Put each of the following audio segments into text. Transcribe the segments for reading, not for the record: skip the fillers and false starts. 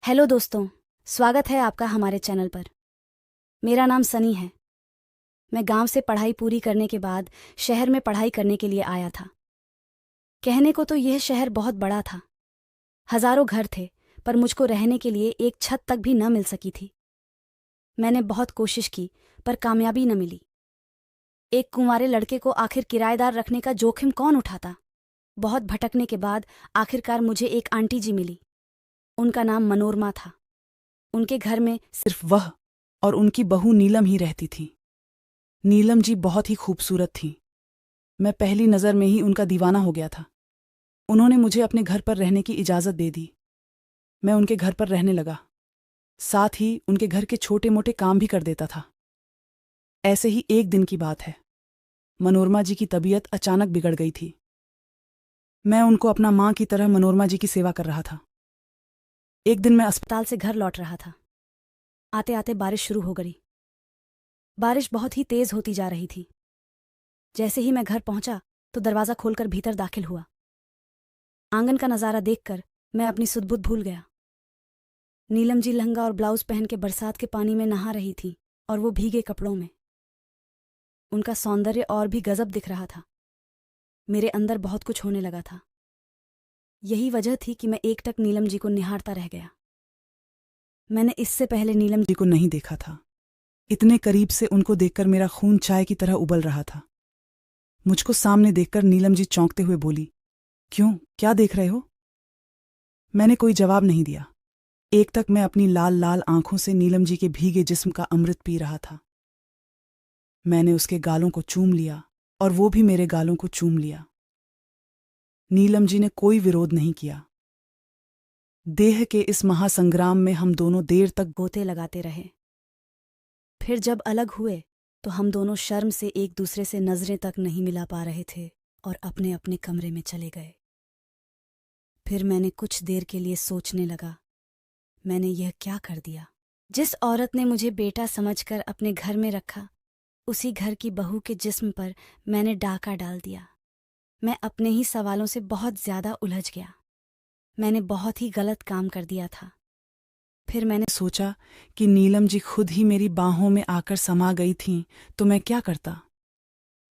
Hello दोस्तों, स्वागत है आपका हमारे चैनल पर। मेरा नाम सनी है। मैं गांव से पढ़ाई पूरी करने के बाद शहर में पढ़ाई करने के लिए आया था। कहने को तो यह शहर बहुत बड़ा था। हजारों घर थे, पर मुझको रहने के लिए एक छत तक भी न मिल सकी थी। मैंने बहुत कोशिश की, पर कामयाबी न मिली। एक कुंवारे लड़के को आखिर किराएदार रखने का जोखिम कौन उठाता। बहुत भटकने के बाद आखिरकार मुझे एक आंटी जी मिली। उनका नाम मनोरमा था। उनके घर में सिर्फ वह और उनकी बहू नीलम ही रहती थी। नीलम जी बहुत ही खूबसूरत थी। मैं पहली नज़र में ही उनका दीवाना हो गया था। उन्होंने मुझे अपने घर पर रहने की इजाज़त दे दी। मैं उनके घर पर रहने लगा। साथ ही उनके घर के छोटे मोटे काम भी कर देता था। ऐसे ही एक दिन की बात है। मनोरमा जी की तबीयत अचानक बिगड़ गई थी। मैं उनको अपना माँ की तरह मनोरमा जी की सेवा कर रहा था। एक दिन मैं अस्पताल से घर लौट रहा था। आते आते बारिश शुरू हो गई। बारिश बहुत ही तेज होती जा रही थी। जैसे ही मैं घर पहुंचा तो दरवाज़ा खोलकर भीतर दाखिल हुआ। आंगन का नज़ारा देखकर मैं अपनी सुध-बुध भूल गया। नीलम जी लहंगा और ब्लाउज पहन के बरसात के पानी में नहा रही थी, और वो भीगे कपड़ों में। उनका सौंदर्य और भी गजब दिख रहा था। मेरे अंदर बहुत कुछ होने लगा था। यही वजह थी कि मैं एकटक नीलम जी को निहारता रह गया। मैंने इससे पहले नीलम जी को नहीं देखा था। इतने करीब से उनको देखकर मेरा खून चाय की तरह उबल रहा था। मुझको सामने देखकर नीलम जी चौंकते हुए बोली, क्यों, क्या देख रहे हो? मैंने कोई जवाब नहीं दिया। एक तक मैं अपनी लाल लाल आंखों से नीलम जी के भीगे जिस्म का अमृत पी रहा था। मैंने उसके गालों को चूम लिया और वो भी मेरे गालों को चूम लिया। नीलम जी ने कोई विरोध नहीं किया। देह के इस महासंग्राम में हम दोनों देर तक गोते लगाते रहे। फिर जब अलग हुए तो हम दोनों शर्म से एक दूसरे से नजरें तक नहीं मिला पा रहे थे और अपने अपने कमरे में चले गए। फिर मैंने कुछ देर के लिए सोचने लगा, मैंने यह क्या कर दिया। जिस औरत ने मुझे बेटा समझकर अपने घर में रखा, उसी घर की बहू के जिस्म पर मैंने डाका डाल दिया। मैं अपने ही सवालों से बहुत ज्यादा उलझ गया। मैंने बहुत ही गलत काम कर दिया था। फिर मैंने सोचा कि नीलम जी खुद ही मेरी बाहों में आकर समा गई थीं, तो मैं क्या करता।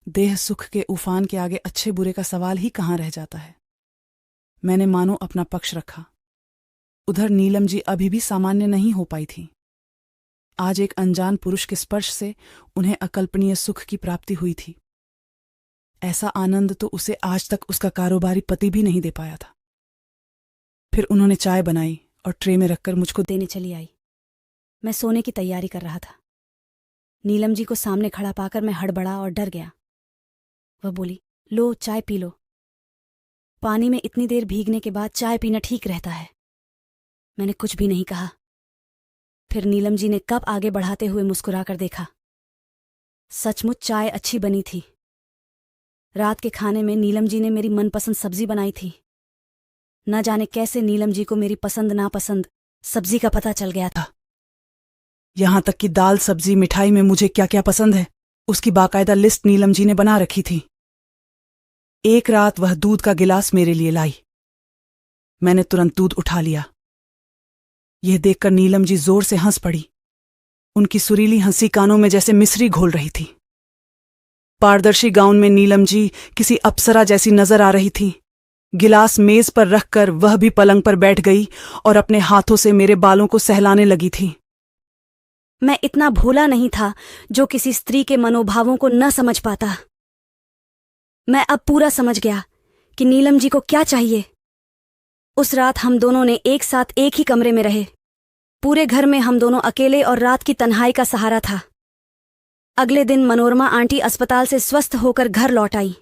देह सुख के उफान के आगे अच्छे बुरे का सवाल ही कहाँ रह जाता है। मैंने मानो अपना पक्ष रखा। उधर नीलम जी अभी भी सामान्य नहीं हो पाई थी। आज एक अनजान पुरुष के स्पर्श से उन्हें अकल्पनीय सुख की प्राप्ति हुई थी। ऐसा आनंद तो उसे आज तक उसका कारोबारी पति भी नहीं दे पाया था। फिर उन्होंने चाय बनाई और ट्रे में रखकर मुझको देने चली आई। मैं सोने की तैयारी कर रहा था। नीलम जी को सामने खड़ा पाकर मैं हड़बड़ा और डर गया। वह बोली, लो चाय पी लो। पानी में इतनी देर भीगने के बाद चाय पीना ठीक रहता है। मैंने कुछ भी नहीं कहा। फिर नीलम जी ने कप आगे बढ़ाते हुए मुस्कुराकर देखा। सचमुच चाय अच्छी बनी थी। रात के खाने में नीलम जी ने मेरी मनपसंद सब्जी बनाई थी। न जाने कैसे नीलम जी को मेरी पसंद नापसंद सब्जी का पता चल गया था। यहां तक कि दाल सब्जी मिठाई में मुझे क्या क्या पसंद है, उसकी बाकायदा लिस्ट नीलम जी ने बना रखी थी। एक रात वह दूध का गिलास मेरे लिए लाई। मैंने तुरंत दूध उठा लिया। यह देखकर नीलम जी जोर से हंस पड़ी। उनकी सुरीली हंसी कानों में जैसे मिश्री घोल रही थी। पारदर्शी गाउन में नीलम जी किसी अप्सरा जैसी नजर आ रही थी। गिलास मेज पर रखकर वह भी पलंग पर बैठ गई और अपने हाथों से मेरे बालों को सहलाने लगी थी। मैं इतना भोला नहीं था जो किसी स्त्री के मनोभावों को न समझ पाता। मैं अब पूरा समझ गया कि नीलम जी को क्या चाहिए। उस रात हम दोनों ने एक साथ एक ही कमरे में रहे। पूरे घर में हम दोनों अकेले और रात की तन्हाई का सहारा था। अगले दिन मनोरमा आंटी अस्पताल से स्वस्थ होकर घर लौट आई।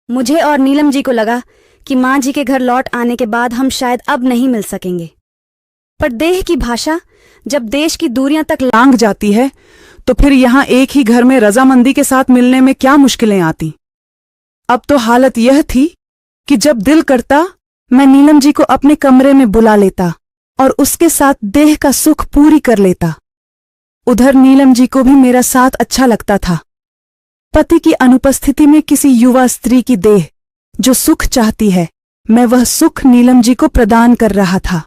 मुझे और नीलम जी को लगा कि माँ जी के घर लौट आने के बाद हम शायद अब नहीं मिल सकेंगे। पर देह की भाषा जब देश की दूरियां तक लांघ जाती है, तो फिर यहां एक ही घर में रजामंदी के साथ मिलने में क्या मुश्किलें आती। अब तो हालत यह थी कि जब दिल करता मैं नीलम जी को अपने कमरे में बुला लेता और उसके साथ देह का सुख पूरी कर लेता। उधर नीलम जी को भी मेरा साथ अच्छा लगता था। पति की अनुपस्थिति में किसी युवा स्त्री की देह जो सुख चाहती है, मैं वह सुख नीलम जी को प्रदान कर रहा था।